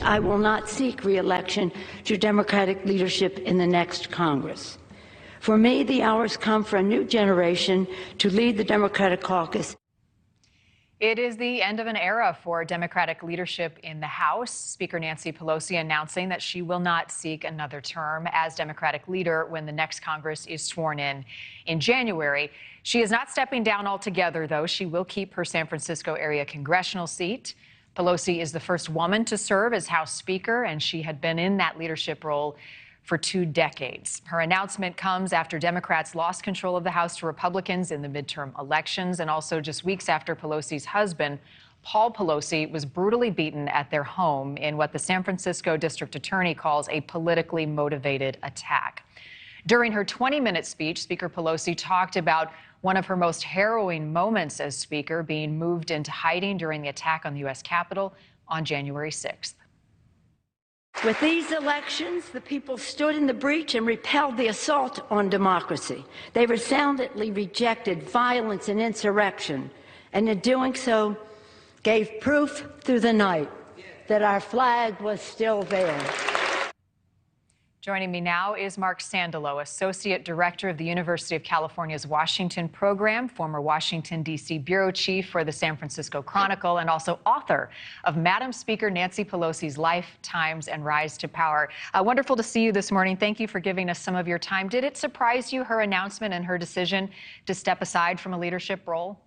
I will not seek re-election to Democratic leadership in the next Congress. For me, the hour has come for a new generation to lead the Democratic caucus. It is the end of an era for Democratic leadership in the House. Speaker Nancy Pelosi announcing that she will not seek another term as Democratic leader when the next Congress is sworn in January. She is not stepping down altogether, though. She will keep her San Francisco area congressional seat. Pelosi is the first woman to serve as House Speaker, and she had been in that leadership role for 2 decades. Her announcement comes after Democrats lost control of the House to Republicans in the midterm elections, and also just weeks after Pelosi's husband, Paul Pelosi, was brutally beaten at their home in what the San Francisco district attorney calls a politically motivated attack. During her 20-minute speech, Speaker Pelosi talked about one of her most harrowing moments as Speaker, being moved into hiding during the attack on the U.S. Capitol on January 6th. With these elections, the people stood in the breach and repelled the assault on democracy. They resoundingly rejected violence and insurrection, and in doing so, gave proof through the night that our flag was still there. Joining me now is Marc Sandalow, Associate Director of the University of California's Washington Program, former Washington, D.C. Bureau Chief for the San Francisco Chronicle, and also author of Madam Speaker Nancy Pelosi's Life, Times, and Rise to Power. Wonderful to see you this morning. Thank you for giving us some of your time. Did it surprise you, her announcement and her decision to step aside from a leadership role?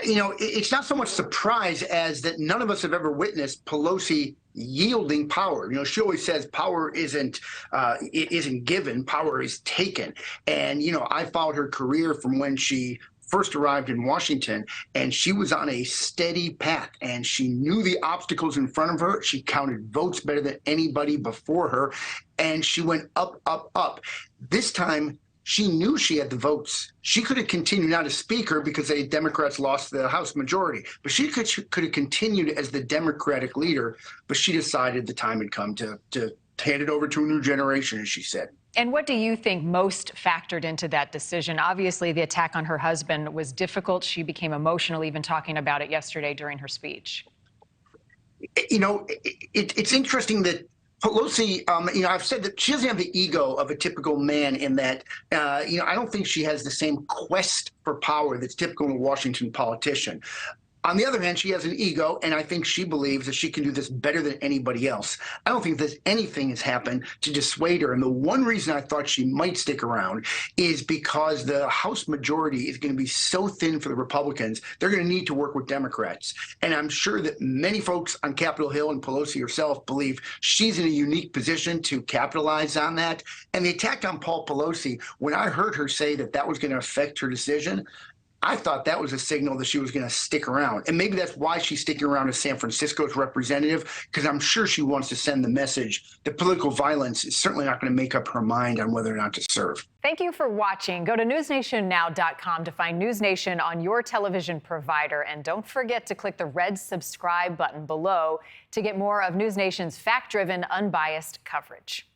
You know, it's not so much surprise as that none of us have ever witnessed Pelosi yielding power. You know, she always says power isn't given, power is taken. And, you know, I followed her career from when she first arrived in Washington, and she was on a steady path, and she knew the obstacles in front of her. She counted votes better than anybody before her, and she went up, up, up. This time, she knew she had the votes. She could have continued not as Speaker because the Democrats lost the House majority, but she could have continued as the Democratic leader, but she decided the time had come to hand it over to a new generation, as she said. And what do you think most factored into that decision? Obviously, the attack on her husband was difficult. She became emotional even talking about it yesterday during her speech. You know, it's interesting that Pelosi, you know, I've said that she doesn't have the ego of a typical man in that, you know, I don't think she has the same quest for power that's typical in a Washington politician. On the other hand, she has an ego, and I think she believes that she can do this better than anybody else. I don't think that anything has happened to dissuade her. And the one reason I thought she might stick around is because the House majority is going to be so thin for the Republicans, they're going to need to work with Democrats. And I'm sure that many folks on Capitol Hill and Pelosi herself believe she's in a unique position to capitalize on that. And the attack on Paul Pelosi, when I heard her say that that was going to affect her decision, I thought that was a signal that she was going to stick around. And maybe that's why she's sticking around as San Francisco's representative, because I'm sure she wants to send the message that political violence is certainly not going to make up her mind on whether or not to serve. Thank you for watching. Go to newsnationnow.com to find NewsNation on your television provider. And don't forget to click the red subscribe button below to get more of NewsNation's fact-driven, unbiased coverage.